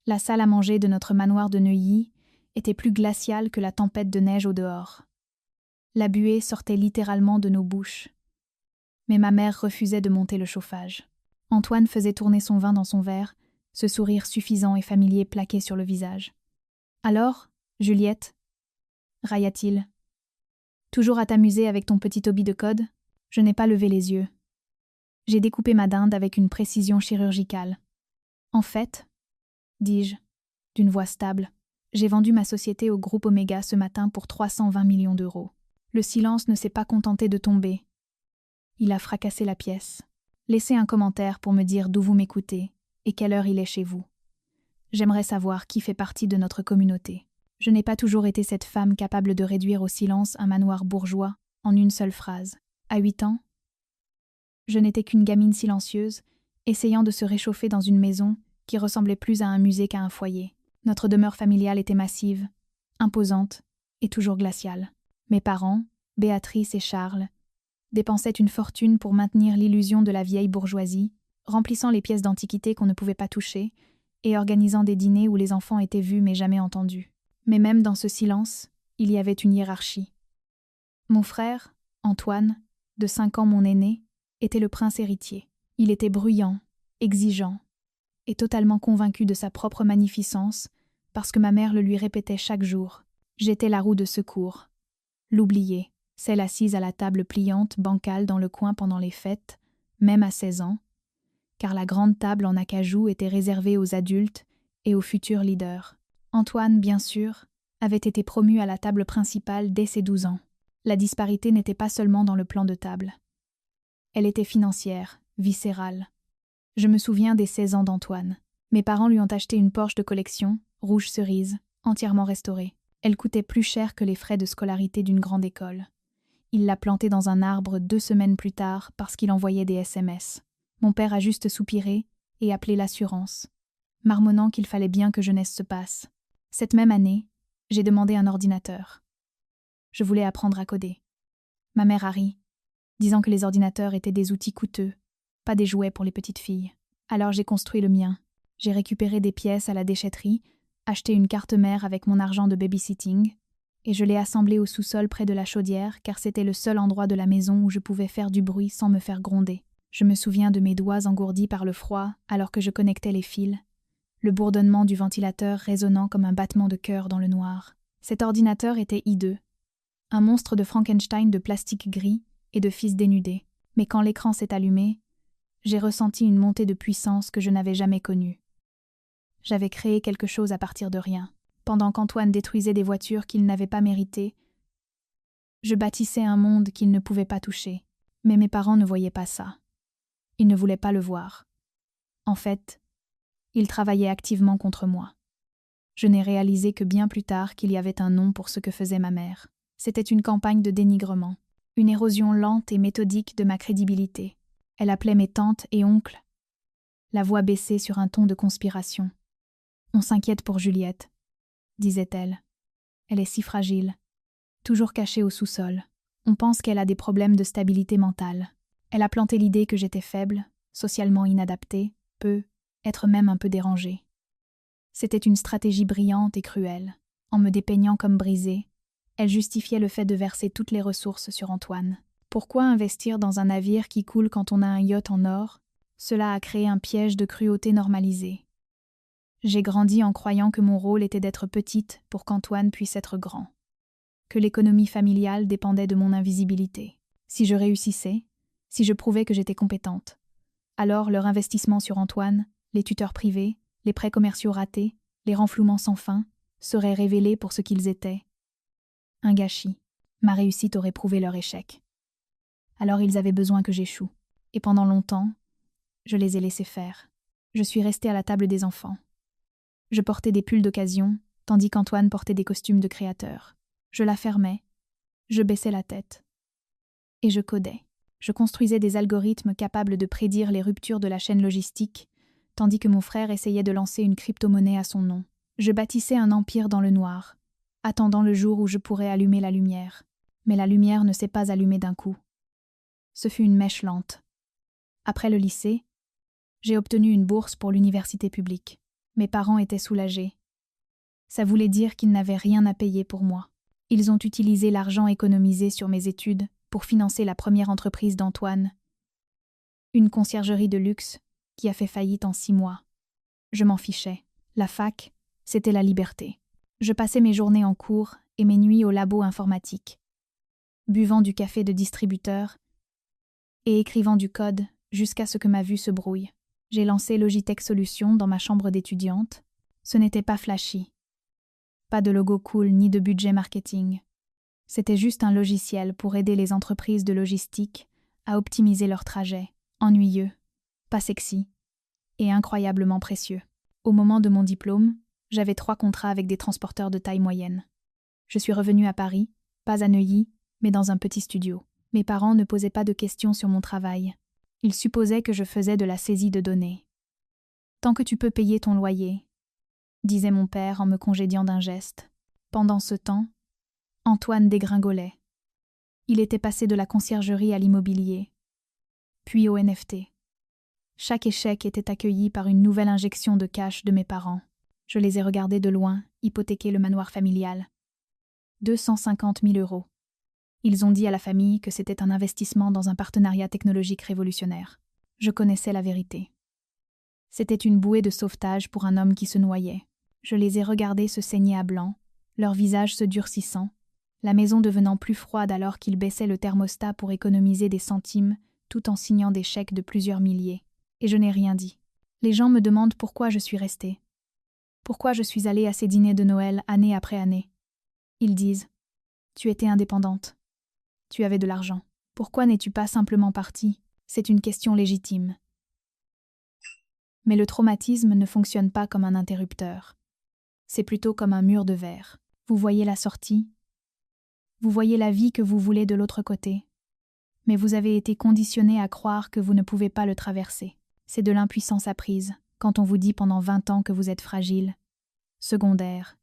La salle à manger de notre manoir de Neuilly était plus glaciale que la tempête de neige au dehors. La buée sortait littéralement de nos bouches. Mais ma mère refusait de monter le chauffage. Antoine faisait tourner son vin dans son verre, ce sourire suffisant et familier plaqué sur le visage. « Alors, Juliette » railla-t-il. « Toujours à t'amuser avec ton petit hobby de code ?» Je n'ai pas levé les yeux. J'ai découpé ma dinde avec une précision chirurgicale. « En fait, » dis-je, d'une voix stable, « j'ai vendu ma société au groupe Omega ce matin pour 320 millions d'euros. » Le silence ne s'est pas contenté de tomber. Il a fracassé la pièce. « Laissez un commentaire pour me dire d'où vous m'écoutez et quelle heure il est chez vous. J'aimerais savoir qui fait partie de notre communauté. » Je n'ai pas toujours été cette femme capable de réduire au silence un manoir bourgeois en une seule phrase. À 8 ans, je n'étais qu'une gamine silencieuse, essayant de se réchauffer dans une maison qui ressemblait plus à un musée qu'à un foyer. Notre demeure familiale était massive, imposante et toujours glaciale. Mes parents, Béatrice et Charles, dépensaient une fortune pour maintenir l'illusion de la vieille bourgeoisie, remplissant les pièces d'antiquité qu'on ne pouvait pas toucher et organisant des dîners où les enfants étaient vus mais jamais entendus. Mais même dans ce silence, il y avait une hiérarchie. Mon frère, Antoine, de 5 ans mon aîné, était le prince héritier. Il était bruyant, exigeant, et totalement convaincu de sa propre magnificence parce que ma mère le lui répétait chaque jour. J'étais la roue de secours, l'oubliée, celle assise à la table pliante, bancale dans le coin pendant les fêtes, même à 16 ans, car la grande table en acajou était réservée aux adultes et aux futurs leaders. Antoine, bien sûr, avait été promu à la table principale dès ses 12 ans. La disparité n'était pas seulement dans le plan de table. Elle était financière, viscérale. Je me souviens des 16 ans d'Antoine. Mes parents lui ont acheté une Porsche de collection, rouge cerise, entièrement restaurée. Elle coûtait plus cher que les frais de scolarité d'une grande école. Il l'a plantée dans un arbre 2 semaines plus tard parce qu'il envoyait des SMS. Mon père a juste soupiré et appelé l'assurance, marmonnant qu'il fallait bien que jeunesse se passe. Cette même année, j'ai demandé un ordinateur. Je voulais apprendre à coder. Ma mère a ri, disant que les ordinateurs étaient des outils coûteux, pas des jouets pour les petites filles. Alors j'ai construit le mien. J'ai récupéré des pièces à la déchetterie, acheté une carte mère avec mon argent de babysitting, et je l'ai assemblé au sous-sol près de la chaudière car c'était le seul endroit de la maison où je pouvais faire du bruit sans me faire gronder. Je me souviens de mes doigts engourdis par le froid alors que je connectais les fils, le bourdonnement du ventilateur résonnant comme un battement de cœur dans le noir. Cet ordinateur était hideux, un monstre de Frankenstein de plastique gris et de fils dénudés. Mais quand l'écran s'est allumé, j'ai ressenti une montée de puissance que je n'avais jamais connue. J'avais créé quelque chose à partir de rien. Pendant qu'Antoine détruisait des voitures qu'il n'avait pas méritées, je bâtissais un monde qu'il ne pouvait pas toucher. Mais mes parents ne voyaient pas ça. Ils ne voulaient pas le voir. En fait, ils travaillaient activement contre moi. Je n'ai réalisé que bien plus tard qu'il y avait un nom pour ce que faisait ma mère. C'était une campagne de dénigrement, une érosion lente et méthodique de ma crédibilité. Elle appelait mes tantes et oncles, la voix baissée sur un ton de conspiration. « On s'inquiète pour Juliette », disait-elle. « Elle est si fragile, toujours cachée au sous-sol. On pense qu'elle a des problèmes de stabilité mentale. » Elle a planté l'idée que j'étais faible, socialement inadaptée, être même un peu dérangée. C'était une stratégie brillante et cruelle. En me dépeignant comme brisée, elle justifiait le fait de verser toutes les ressources sur Antoine. Pourquoi investir dans un navire qui coule quand on a un yacht en or? Cela a créé un piège de cruauté normalisé. J'ai grandi en croyant que mon rôle était d'être petite pour qu'Antoine puisse être grand, que l'économie familiale dépendait de mon invisibilité. Si je réussissais, si je prouvais que j'étais compétente, alors leur investissement sur Antoine, les tuteurs privés, les prêts commerciaux ratés, les renflouements sans fin, seraient révélés pour ce qu'ils étaient. Un gâchis. Ma réussite aurait prouvé leur échec. Alors ils avaient besoin que j'échoue. Et pendant longtemps, je les ai laissés faire. Je suis restée à la table des enfants. Je portais des pulls d'occasion, tandis qu'Antoine portait des costumes de créateur. Je la fermais, je baissais la tête. Et je codais. Je construisais des algorithmes capables de prédire les ruptures de la chaîne logistique, tandis que mon frère essayait de lancer une crypto-monnaie à son nom. Je bâtissais un empire dans le noir, attendant le jour où je pourrais allumer la lumière. Mais la lumière ne s'est pas allumée d'un coup. Ce fut une mèche lente. Après le lycée, j'ai obtenu une bourse pour l'université publique. Mes parents étaient soulagés. Ça voulait dire qu'ils n'avaient rien à payer pour moi. Ils ont utilisé l'argent économisé sur mes études pour financer la première entreprise d'Antoine, une conciergerie de luxe qui a fait faillite en 6 mois. Je m'en fichais. La fac, c'était la liberté. Je passais mes journées en cours et mes nuits au labo informatique, buvant du café de distributeur et écrivant du code jusqu'à ce que ma vue se brouille. J'ai lancé Logitech Solutions dans ma chambre d'étudiante. Ce n'était pas flashy. Pas de logo cool ni de budget marketing. C'était juste un logiciel pour aider les entreprises de logistique à optimiser leurs trajets, ennuyeux, pas sexy et incroyablement précieux. Au moment de mon diplôme, j'avais 3 contrats avec des transporteurs de taille moyenne. Je suis revenue à Paris, pas à Neuilly, mais dans un petit studio. Mes parents ne posaient pas de questions sur mon travail. Ils supposaient que je faisais de la saisie de données. Tant que tu peux payer ton loyer, disait mon père en me congédiant d'un geste. Pendant ce temps, Antoine dégringolait. Il était passé de la conciergerie à l'immobilier, puis au NFT. Chaque échec était accueilli par une nouvelle injection de cash de mes parents. Je les ai regardés de loin, hypothéquer le manoir familial. 250 000 €. Ils ont dit à la famille que c'était un investissement dans un partenariat technologique révolutionnaire. Je connaissais la vérité. C'était une bouée de sauvetage pour un homme qui se noyait. Je les ai regardés se saigner à blanc, leurs visages se durcissant, la maison devenant plus froide alors qu'ils baissaient le thermostat pour économiser des centimes tout en signant des chèques de plusieurs milliers. Et je n'ai rien dit. Les gens me demandent pourquoi je suis restée. Pourquoi je suis allée à ces dîners de Noël année après année. Ils disent « Tu étais indépendante. Tu avais de l'argent. Pourquoi n'es-tu pas simplement partie ?» C'est une question légitime. Mais le traumatisme ne fonctionne pas comme un interrupteur. C'est plutôt comme un mur de verre. Vous voyez la sortie. Vous voyez la vie que vous voulez de l'autre côté. Mais vous avez été conditionné à croire que vous ne pouvez pas le traverser. C'est de l'impuissance apprise, quand on vous dit pendant 20 ans que vous êtes fragile, secondaire,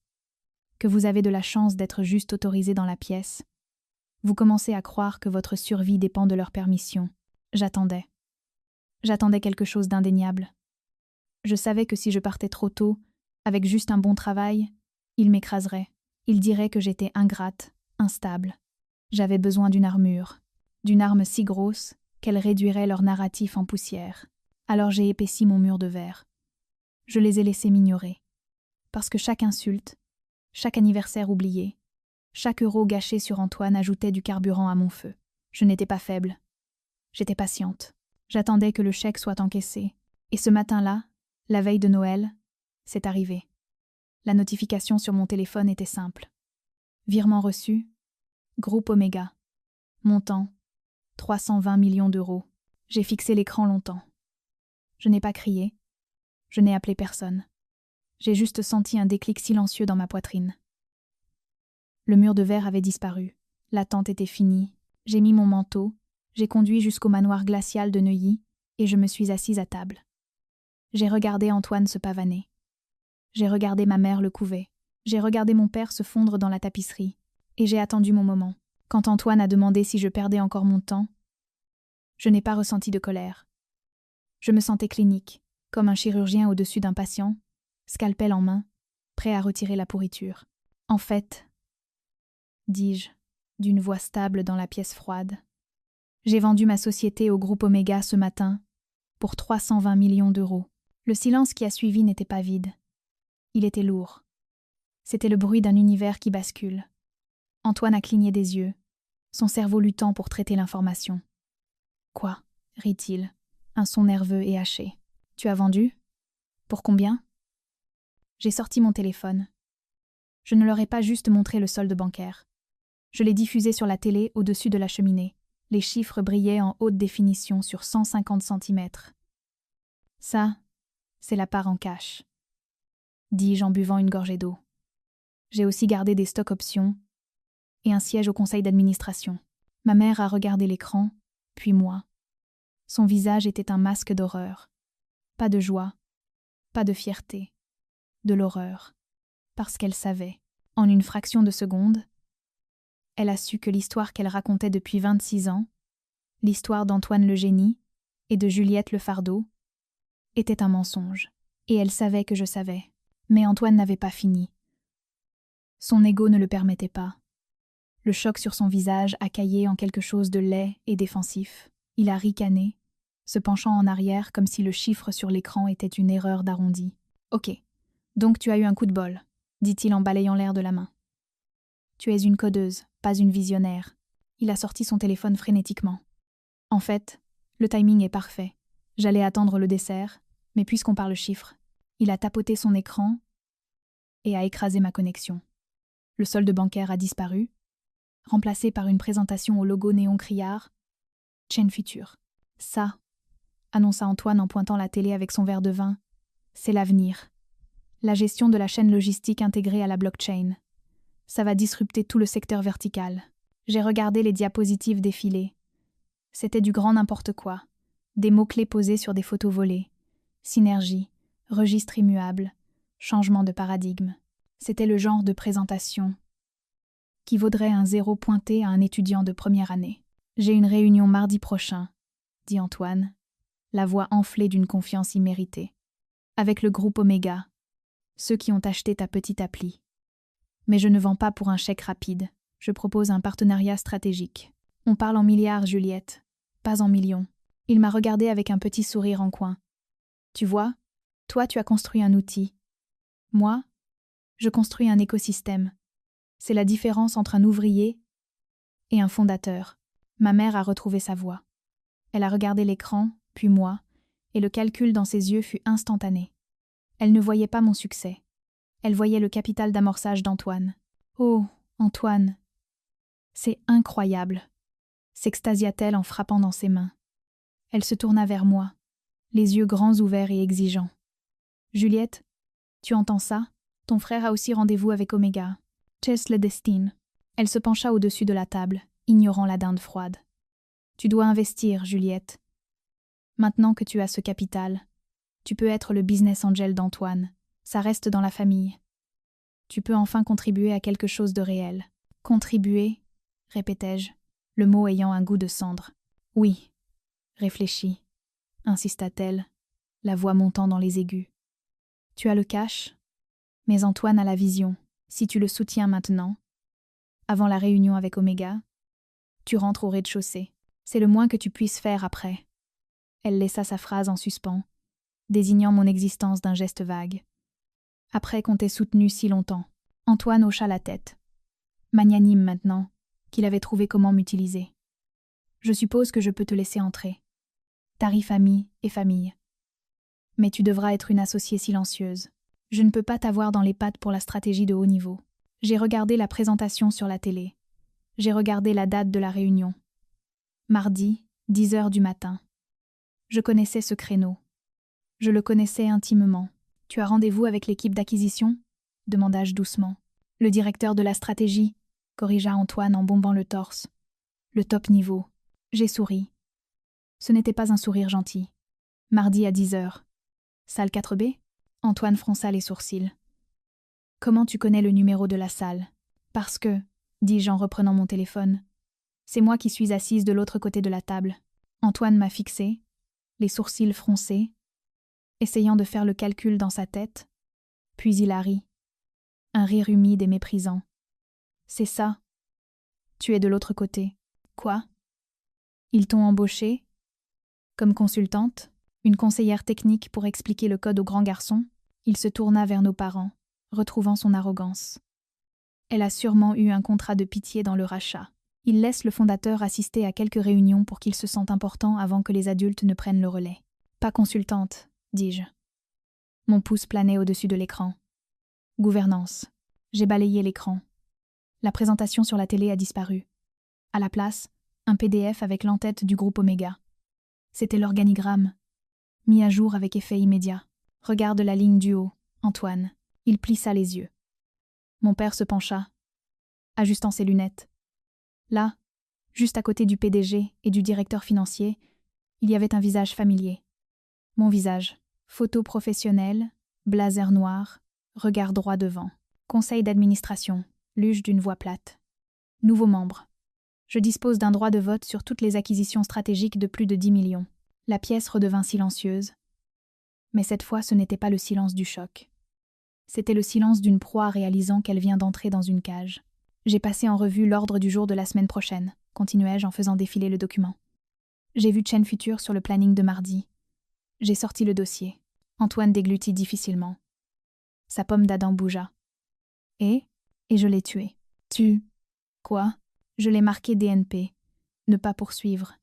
que vous avez de la chance d'être juste autorisé dans la pièce. Vous commencez à croire que votre survie dépend de leur permission. J'attendais. J'attendais quelque chose d'indéniable. Je savais que si je partais trop tôt, avec juste un bon travail, ils m'écraseraient. Ils diraient que j'étais ingrate, instable. J'avais besoin d'une armure, d'une arme si grosse qu'elle réduirait leur narratif en poussière. Alors j'ai épaissi mon mur de verre. Je les ai laissés m'ignorer. Parce que chaque insulte, chaque anniversaire oublié, chaque euro gâché sur Antoine ajoutait du carburant à mon feu. Je n'étais pas faible. J'étais patiente. J'attendais que le chèque soit encaissé. Et ce matin-là, la veille de Noël, c'est arrivé. La notification sur mon téléphone était simple. Virement reçu, Groupe Oméga. Montant, 320 millions d'euros. J'ai fixé l'écran longtemps. Je n'ai pas crié. Je n'ai appelé personne. J'ai juste senti un déclic silencieux dans ma poitrine. Le mur de verre avait disparu. L'attente était finie. J'ai mis mon manteau, j'ai conduit jusqu'au manoir glacial de Neuilly et je me suis assise à table. J'ai regardé Antoine se pavaner. J'ai regardé ma mère le couver. J'ai regardé mon père se fondre dans la tapisserie. Et j'ai attendu mon moment. Quand Antoine a demandé si je perdais encore mon temps, je n'ai pas ressenti de colère. Je me sentais clinique, comme un chirurgien au-dessus d'un patient, scalpel en main, prêt à retirer la pourriture. En fait, dis-je, d'une voix stable dans la pièce froide, j'ai vendu ma société au groupe Oméga ce matin pour 320 millions d'euros. Le silence qui a suivi n'était pas vide. Il était lourd. C'était le bruit d'un univers qui bascule. Antoine a cligné des yeux, son cerveau luttant pour traiter l'information. « Quoi » rit-il, un son nerveux et haché. « Tu as vendu ? Pour combien ?» J'ai sorti mon téléphone. Je ne leur ai pas juste montré le solde bancaire. Je l'ai diffusé sur la télé au-dessus de la cheminée. Les chiffres brillaient en haute définition sur 150 centimètres. « Ça, c'est la part en cash, » dis-je en buvant une gorgée d'eau. J'ai aussi gardé des stocks options et un siège au conseil d'administration. Ma mère a regardé l'écran, puis moi. Son visage était un masque d'horreur. Pas de joie, pas de fierté, de l'horreur. Parce qu'elle savait, en une fraction de seconde, elle a su que l'histoire qu'elle racontait depuis 26 ans, l'histoire d'Antoine le génie et de Juliette le fardeau, était un mensonge. Et elle savait que je savais. Mais Antoine n'avait pas fini. Son ego ne le permettait pas. Le choc sur son visage a caillé en quelque chose de laid et défensif. Il a ricané, se penchant en arrière comme si le chiffre sur l'écran était une erreur d'arrondi. « Ok, donc tu as eu un coup de bol, » dit-il en balayant l'air de la main. « Tu es une codeuse, pas une visionnaire. » Il a sorti son téléphone frénétiquement. En fait, le timing est parfait. J'allais attendre le dessert, mais puisqu'on parle chiffres, il a tapoté son écran et a écrasé ma connexion. Le solde bancaire a disparu, remplacé par une présentation au logo néon criard. Chain Future. Ça, annonça Antoine en pointant la télé avec son verre de vin, c'est l'avenir. La gestion de la chaîne logistique intégrée à la blockchain. Ça va disrupter tout le secteur vertical. J'ai regardé les diapositives défiler. C'était du grand n'importe quoi. Des mots-clés posés sur des photos volées. Synergie, registre immuable, changement de paradigme. C'était le genre de présentation qui vaudrait un 0 pointé à un étudiant de première année. « J'ai une réunion mardi prochain, » dit Antoine, la voix enflée d'une confiance imméritée. « Avec le groupe Omega, ceux qui ont acheté ta petite appli. Mais je ne vends pas pour un chèque rapide. Je propose un partenariat stratégique. On parle en milliards, Juliette, pas en millions. » Il m'a regardé avec un petit sourire en coin. « Tu vois, toi tu as construit un outil. Moi, je construis un écosystème. C'est la différence entre un ouvrier et un fondateur. » Ma mère a retrouvé sa voix. Elle a regardé l'écran, puis moi, et le calcul dans ses yeux fut instantané. Elle ne voyait pas mon succès. Elle voyait le capital d'amorçage d'Antoine. « Oh, Antoine, c'est incroyable !» s'extasia-t-elle en frappant dans ses mains. Elle se tourna vers moi, les yeux grands ouverts et exigeants. « Juliette, tu entends ça? Ton frère a aussi rendez-vous avec Omega. Chess le destin. » Elle se pencha au-dessus de la table, ignorant la dinde froide. « Tu dois investir, Juliette. Maintenant que tu as ce capital, tu peux être le business angel d'Antoine. Ça reste dans la famille. Tu peux enfin contribuer à quelque chose de réel. »« Contribuer » répétai-je, le mot ayant un goût de cendre. « Oui, réfléchis, » insista-t-elle, la voix montant dans les aigus. « Tu as le cash, mais Antoine a la vision. Si tu le soutiens maintenant, avant la réunion avec Omega, tu rentres au rez-de-chaussée. C'est le moins que tu puisses faire après. » Elle laissa sa phrase en suspens, désignant mon existence d'un geste vague. « Après qu'on t'ait soutenu si longtemps. » Antoine hocha la tête. Magnanime maintenant, qu'il avait trouvé comment m'utiliser. « Je suppose que je peux te laisser entrer. Tarif amis et famille. Mais tu devras être une associée silencieuse. Je ne peux pas t'avoir dans les pattes pour la stratégie de haut niveau. » J'ai regardé la présentation sur la télé. J'ai regardé la date de la réunion. Mardi, 10 heures du matin. Je connaissais ce créneau. Je le connaissais intimement. « Tu as rendez-vous avec l'équipe d'acquisition ?» demanda-je doucement. « Le directeur de la stratégie » corrigea Antoine en bombant le torse. « Le top niveau. » J'ai souri. Ce n'était pas un sourire gentil. « Mardi à 10 heures. Salle 4B ?» Antoine fronça les sourcils. « Comment tu connais le numéro de la salle ?»« Parce que, » dis-je en reprenant mon téléphone, « c'est moi qui suis assise de l'autre côté de la table. » Antoine m'a fixé, les sourcils froncés, essayant de faire le calcul dans sa tête, puis il a ri. Un rire humide et méprisant. « C'est ça. Tu es de l'autre côté. »« Quoi ? Ils t'ont embauchée comme consultante, une conseillère technique pour expliquer le code aux grands garçons ?» Il se tourna vers nos parents, retrouvant son arrogance. « Elle a sûrement eu un contrat de pitié dans le rachat. Il laisse le fondateur assister à quelques réunions pour qu'il se sente important avant que les adultes ne prennent le relais. »« Pas consultante, » dis-je. Mon pouce planait au-dessus de l'écran. « Gouvernance. » J'ai balayé l'écran. La présentation sur la télé a disparu. À la place, un PDF avec l'entête du groupe Omega. C'était l'organigramme, mis à jour avec effet immédiat. « Regarde la ligne du haut, Antoine. » Il plissa les yeux. Mon père se pencha, ajustant ses lunettes. Là, juste à côté du PDG et du directeur financier, il y avait un visage familier. Mon visage, photo professionnelle, blazer noir, regard droit devant. Conseil d'administration, luge d'une voix plate. Nouveau membre. Je dispose d'un droit de vote sur toutes les acquisitions stratégiques de plus de 10 millions. La pièce redevint silencieuse. Mais cette fois, ce n'était pas le silence du choc. C'était le silence d'une proie réalisant qu'elle vient d'entrer dans une cage. J'ai passé en revue l'ordre du jour de la semaine prochaine, continuai-je en faisant défiler le document. J'ai vu Chaîne Future sur le planning de mardi. J'ai sorti le dossier. Antoine déglutit difficilement. Sa pomme d'Adam bougea. Et je l'ai tué. Tu? Quoi? Je l'ai marqué DNP. Ne pas poursuivre.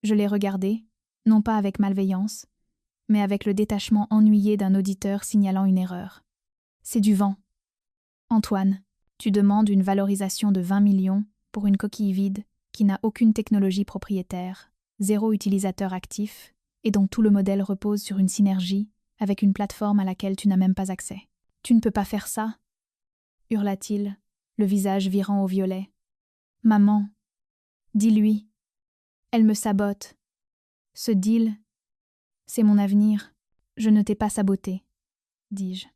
Je l'ai regardé, non pas avec malveillance, mais avec le détachement ennuyé d'un auditeur signalant une erreur. C'est du vent. Antoine, tu demandes une valorisation de 20 millions pour une coquille vide qui n'a aucune technologie propriétaire, 0 utilisateur actif, et dont tout le modèle repose sur une synergie avec une plateforme à laquelle tu n'as même pas accès. Tu ne peux pas faire ça, hurla-t-il, le visage virant au violet. Maman, dis-lui. Elle me sabote. Ce deal, c'est mon avenir. Je ne t'ai pas saboté, dis-je.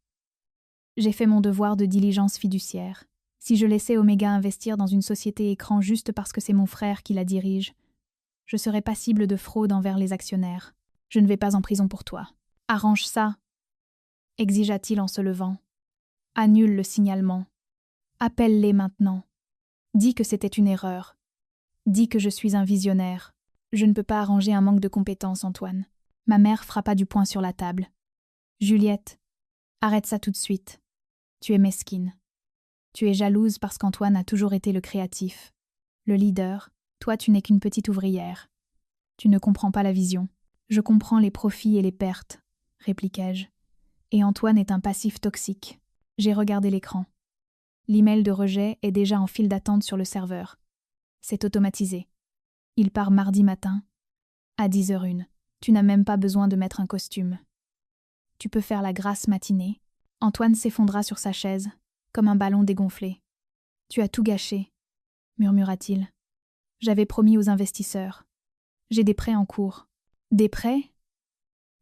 J'ai fait mon devoir de diligence fiduciaire. Si je laissais Omega investir dans une société écran juste parce que c'est mon frère qui la dirige, je serais passible de fraude envers les actionnaires. Je ne vais pas en prison pour toi. Arrange ça, exigea-t-il en se levant. Annule le signalement. Appelle-les maintenant. Dis que c'était une erreur. Dis que je suis un visionnaire. Je ne peux pas arranger un manque de compétences, Antoine. Ma mère frappa du poing sur la table. Juliette, arrête ça tout de suite. Tu es mesquine. Tu es jalouse parce qu'Antoine a toujours été le créatif, le leader. Toi, tu n'es qu'une petite ouvrière. Tu ne comprends pas la vision. Je comprends les profits et les pertes, répliquai-je. Et Antoine est un passif toxique. J'ai regardé l'écran. L'email de rejet est déjà en file d'attente sur le serveur. C'est automatisé. Il part mardi matin, à 10h01. Tu n'as même pas besoin de mettre un costume. Tu peux faire la grasse matinée. Antoine s'effondra sur sa chaise, comme un ballon dégonflé. Tu as tout gâché, murmura-t-il. J'avais promis aux investisseurs. J'ai des prêts en cours. Des prêts?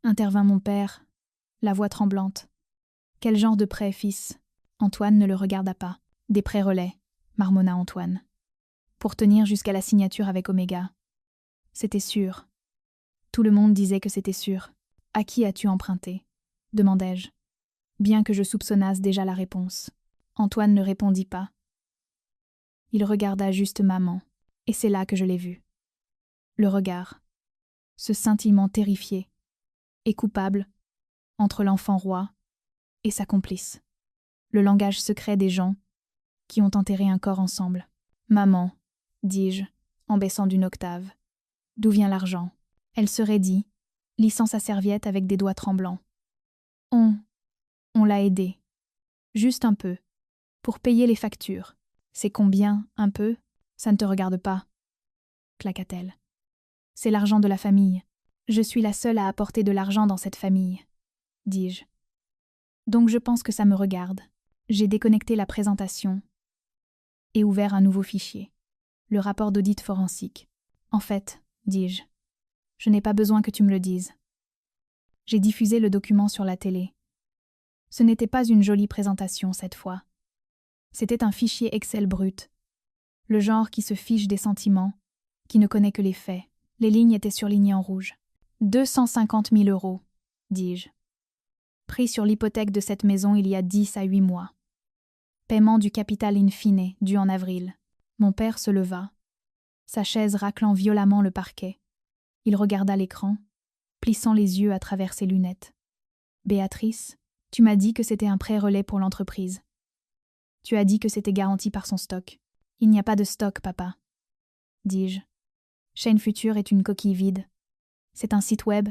Intervint mon père, la voix tremblante. Quel genre de prêt, fils? Antoine ne le regarda pas. Des prêts relais, marmonna Antoine. Pour tenir jusqu'à la signature avec Omega. C'était sûr. Tout le monde disait que c'était sûr. À qui as-tu emprunté? Demandai-je, bien que je soupçonnasse déjà la réponse. Antoine ne répondit pas. Il regarda juste maman, et c'est là que je l'ai vu. Le regard, ce scintillement terrifié, et coupable, entre l'enfant roi et sa complice. Le langage secret des gens qui ont enterré un corps ensemble. Maman, dis-je, en baissant d'une octave. D'où vient l'argent? Elle se raidit, lissant sa serviette avec des doigts tremblants. On l'a aidé. Juste un peu. Pour payer les factures. C'est combien, un peu? Ça ne te regarde pas. Claqua-t-elle. C'est l'argent de la famille. Je suis la seule à apporter de l'argent dans cette famille, dis-je. Donc je pense que ça me regarde. J'ai déconnecté la présentation et ouvert un nouveau fichier. Le rapport d'audit forensique. En fait, dis-je, je n'ai pas besoin que tu me le dises. J'ai diffusé le document sur la télé. Ce n'était pas une jolie présentation cette fois. C'était un fichier Excel brut. Le genre qui se fiche des sentiments, qui ne connaît que les faits. Les lignes étaient surlignées en rouge. 250 000 €, dis-je. Pris sur l'hypothèque de cette maison il y a 10 à 8 mois. Paiement du capital in fine, dû en avril. Mon père se leva, sa chaise raclant violemment le parquet. Il regarda l'écran, plissant les yeux à travers ses lunettes. Béatrice, tu m'as dit que c'était un prêt relais pour l'entreprise. Tu as dit que c'était garanti par son stock. Il n'y a pas de stock, papa, dis-je. Chaîne Future est une coquille vide. C'est un site web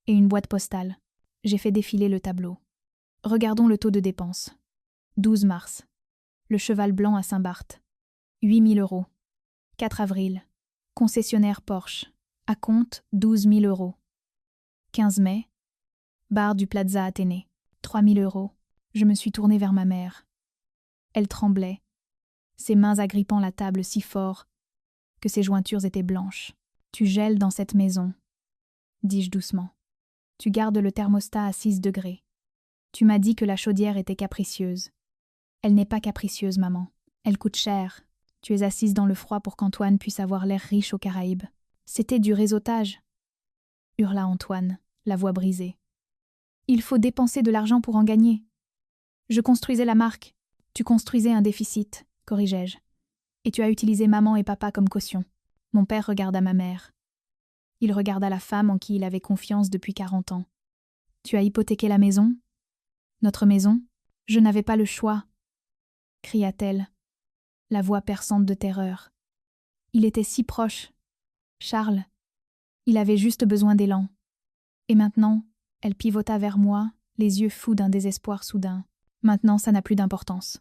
et une boîte postale. J'ai fait défiler le tableau. Regardons le taux de dépense. 12 mars. Le cheval blanc à Saint-Barth. 8 000 €. 4 avril. Concessionnaire Porsche. À compte 12 000 €. 15 mai. Bar du Plaza Athénée. 3 000 €. Je me suis tournée vers ma mère. Elle tremblait, ses mains agrippant la table si fort que ses jointures étaient blanches. Tu gèles dans cette maison, dis-je doucement. Tu gardes le thermostat à 6 degrés. Tu m'as dit que la chaudière était capricieuse. Elle n'est pas capricieuse, maman. Elle coûte cher. Tu es assise dans le froid pour qu'Antoine puisse avoir l'air riche aux Caraïbes. C'était du réseautage, hurla Antoine, la voix brisée. Il faut dépenser de l'argent pour en gagner. Je construisais la marque. Tu construisais un déficit, corrigeai-je. Et tu as utilisé maman et papa comme caution. Mon père regarda ma mère. Il regarda la femme en qui il avait confiance depuis 40 ans. Tu as hypothéqué la maison? Notre maison? Je n'avais pas le choix, cria-t-elle, la voix perçante de terreur. Il était si proche. Charles. Il avait juste besoin d'élan. Et maintenant, elle pivota vers moi, les yeux fous d'un désespoir soudain. Maintenant, ça n'a plus d'importance.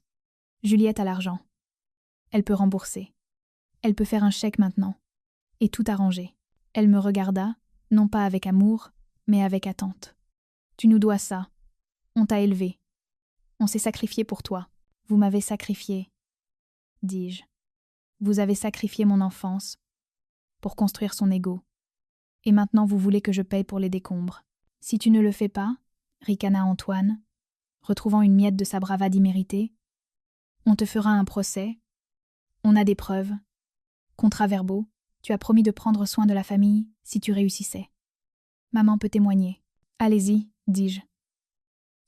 Juliette a l'argent. Elle peut rembourser. Elle peut faire un chèque maintenant. Et tout arranger. Elle me regarda, non pas avec amour, mais avec attente. Tu nous dois ça. On t'a élevé. On s'est sacrifié pour toi. Vous m'avez sacrifié, dis-je. Vous avez sacrifié mon enfance pour construire son ego. Et maintenant vous voulez que je paye pour les décombres. Si tu ne le fais pas, ricana Antoine, retrouvant une miette de sa bravade imméritée, on te fera un procès. On a des preuves. Contraverbaux, tu as promis de prendre soin de la famille si tu réussissais. Maman peut témoigner. Allez-y, dis-je.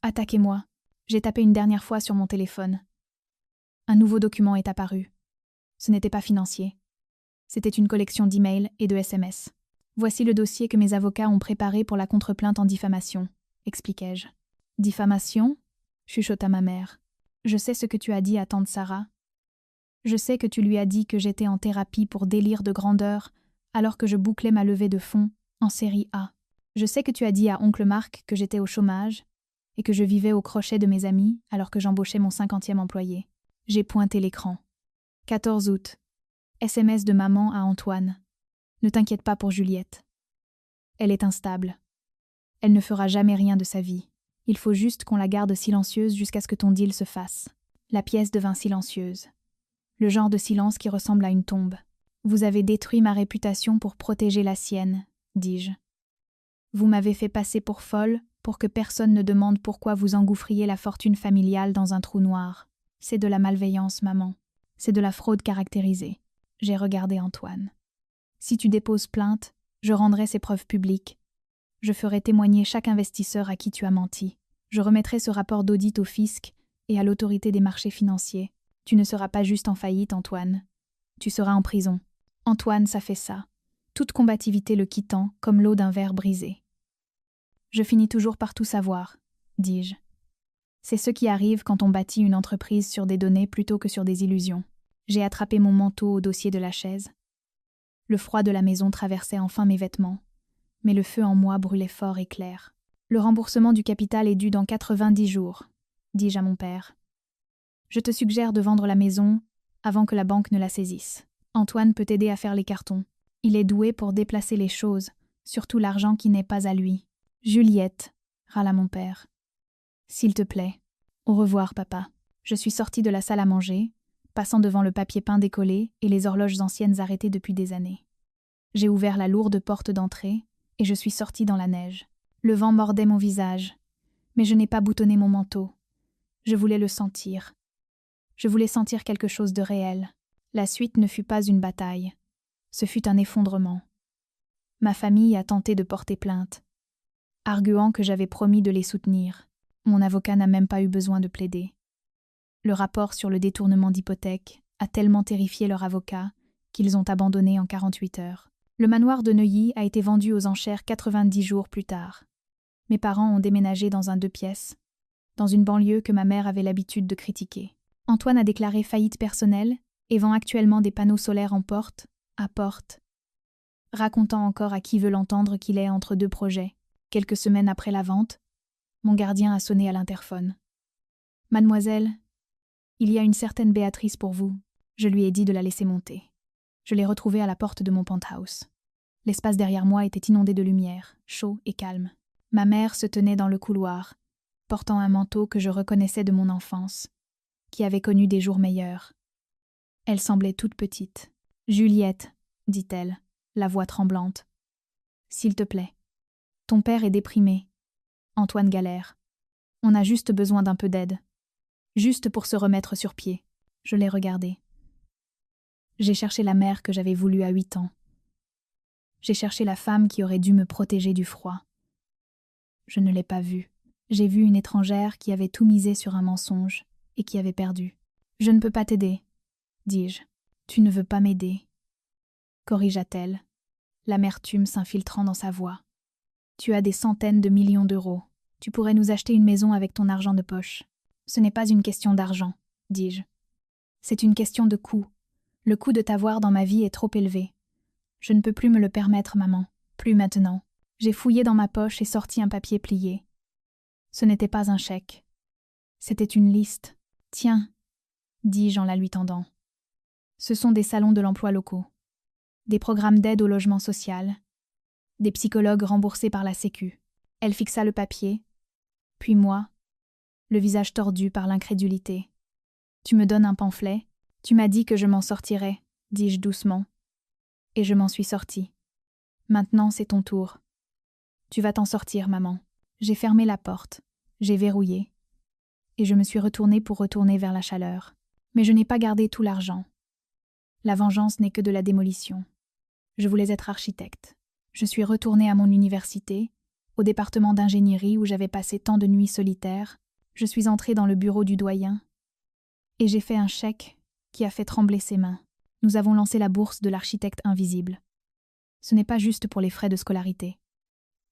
Attaquez-moi. J'ai tapé une dernière fois sur mon téléphone. Un nouveau document est apparu. Ce n'était pas financier. C'était une collection d'emails et de SMS. Voici le dossier que mes avocats ont préparé pour la contre-plainte en diffamation, expliquai-je. Diffamation? Chuchota ma mère. Je sais ce que tu as dit à tante Sarah. Je sais que tu lui as dit que j'étais en thérapie pour délire de grandeur alors que je bouclais ma levée de fonds en série A. Je sais que tu as dit à oncle Marc que j'étais au chômage et que je vivais au crochet de mes amis alors que j'embauchais mon 50e employé. J'ai pointé l'écran. 14 août. SMS de maman à Antoine. Ne t'inquiète pas pour Juliette. Elle est instable. Elle ne fera jamais rien de sa vie. Il faut juste qu'on la garde silencieuse jusqu'à ce que ton deal se fasse. La pièce devint silencieuse. Le genre de silence qui ressemble à une tombe. Vous avez détruit ma réputation pour protéger la sienne, dis-je. Vous m'avez fait passer pour folle pour que personne ne demande pourquoi vous engouffriez la fortune familiale dans un trou noir. C'est de la malveillance, maman. C'est de la fraude caractérisée. J'ai regardé Antoine. Si tu déposes plainte, je rendrai ces preuves publiques. Je ferai témoigner chaque investisseur à qui tu as menti. Je remettrai ce rapport d'audit au fisc et à l'autorité des marchés financiers. Tu ne seras pas juste en faillite, Antoine. Tu seras en prison. Antoine, ça fait ça. Toute combativité le quittant, comme l'eau d'un verre brisé. Je finis toujours par tout savoir, dis-je. C'est ce qui arrive quand on bâtit une entreprise sur des données plutôt que sur des illusions. J'ai attrapé mon manteau au dossier de la chaise. Le froid de la maison traversait enfin mes vêtements, mais le feu en moi brûlait fort et clair. Le remboursement du capital est dû dans 90 jours, dis-je à mon père. Je te suggère de vendre la maison avant que la banque ne la saisisse. Antoine peut t'aider à faire les cartons. Il est doué pour déplacer les choses, surtout l'argent qui n'est pas à lui. Juliette, râla mon père. S'il te plaît. Au revoir, papa. Je suis sortie de la salle à manger, passant devant le papier peint décollé et les horloges anciennes arrêtées depuis des années. J'ai ouvert la lourde porte d'entrée et je suis sortie dans la neige. Le vent mordait mon visage, mais je n'ai pas boutonné mon manteau. Je voulais le sentir. Je voulais sentir quelque chose de réel. La suite ne fut pas une bataille. Ce fut un effondrement. Ma famille a tenté de porter plainte, arguant que j'avais promis de les soutenir. Mon avocat n'a même pas eu besoin de plaider. Le rapport sur le détournement d'hypothèque a tellement terrifié leur avocat qu'ils ont abandonné en 48 heures. Le manoir de Neuilly a été vendu aux enchères 90 jours plus tard. Mes parents ont déménagé dans un 2 pièces, dans une banlieue que ma mère avait l'habitude de critiquer. Antoine a déclaré faillite personnelle et vend actuellement des panneaux solaires en porte à porte, racontant encore à qui veut l'entendre qu'il est entre 2 projets. Quelques semaines après la vente, mon gardien a sonné à l'interphone. « Mademoiselle, il y a une certaine Béatrice pour vous. » Je lui ai dit de la laisser monter. Je l'ai retrouvée à la porte de mon penthouse. L'espace derrière moi était inondé de lumière, chaud et calme. Ma mère se tenait dans le couloir, portant un manteau que je reconnaissais de mon enfance, qui avait connu des jours meilleurs. Elle semblait toute petite. « Juliette, dit-elle, la voix tremblante. S'il te plaît. Ton père est déprimé. Antoine galère. On a juste besoin d'un peu d'aide. Juste pour se remettre sur pied. » Je l'ai regardé. J'ai cherché la mère que j'avais voulu à 8 ans. J'ai cherché la femme qui aurait dû me protéger du froid. Je ne l'ai pas vue. J'ai vu une étrangère qui avait tout misé sur un mensonge et qui avait perdu. « Je ne peux pas t'aider, dis-je. « Tu ne veux pas m'aider, corrigea-t-elle, l'amertume s'infiltrant dans sa voix. Tu as des centaines de millions d'euros. Tu pourrais nous acheter une maison avec ton argent de poche. Ce n'est pas une question d'argent, dis-je. C'est une question de coût. Le coût de t'avoir dans ma vie est trop élevé. Je ne peux plus me le permettre, maman. Plus maintenant. » J'ai fouillé dans ma poche et sorti un papier plié. Ce n'était pas un chèque. C'était une liste. « Tiens, » dis-je en la lui tendant. Ce sont des salons de l'emploi locaux, des programmes d'aide au logement social, des psychologues remboursés par la Sécu. Elle fixa le papier, puis moi, le visage tordu par l'incrédulité. « Tu me donnes un pamphlet ? Tu m'as dit que je m'en sortirais, » dis-je doucement. Et je m'en suis sortie. Maintenant, c'est ton tour. Tu vas t'en sortir, maman. J'ai fermé la porte, j'ai verrouillé, et je me suis retournée pour retourner vers la chaleur. Mais je n'ai pas gardé tout l'argent. La vengeance n'est que de la démolition. Je voulais être architecte. Je suis retournée à mon université, au département d'ingénierie où j'avais passé tant de nuits solitaires. Je suis entrée dans le bureau du doyen, et j'ai fait un chèque qui a fait trembler ses mains. Nous avons lancé la bourse de l'architecte invisible. Ce n'est pas juste pour les frais de scolarité.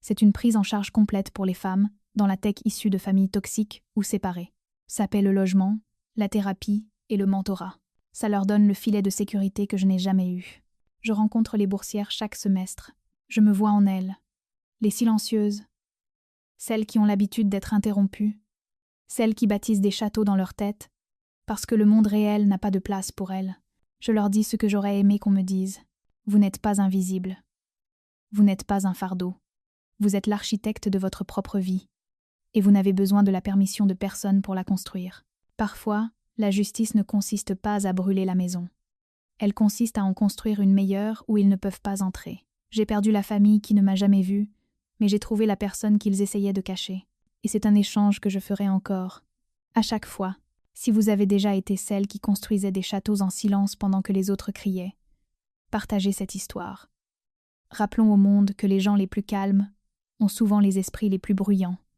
C'est une prise en charge complète pour les femmes dans la tech issue de familles toxiques ou séparées. Ça paie le logement, la thérapie et le mentorat. Ça leur donne le filet de sécurité que je n'ai jamais eu. Je rencontre les boursières chaque semestre. Je me vois en elles. Les silencieuses, celles qui ont l'habitude d'être interrompues, celles qui bâtissent des châteaux dans leur tête, parce que le monde réel n'a pas de place pour elles. Je leur dis ce que j'aurais aimé qu'on me dise. Vous n'êtes pas invisible. Vous n'êtes pas un fardeau. Vous êtes l'architecte de votre propre vie, et vous n'avez besoin de la permission de personne pour la construire. Parfois, la justice ne consiste pas à brûler la maison. Elle consiste à en construire une meilleure où ils ne peuvent pas entrer. J'ai perdu la famille qui ne m'a jamais vue, mais j'ai trouvé la personne qu'ils essayaient de cacher. Et c'est un échange que je ferai encore. À chaque fois, si vous avez déjà été celle qui construisait des châteaux en silence pendant que les autres criaient, partagez cette histoire. Rappelons au monde que les gens les plus calmes ont souvent les esprits les plus bruyants.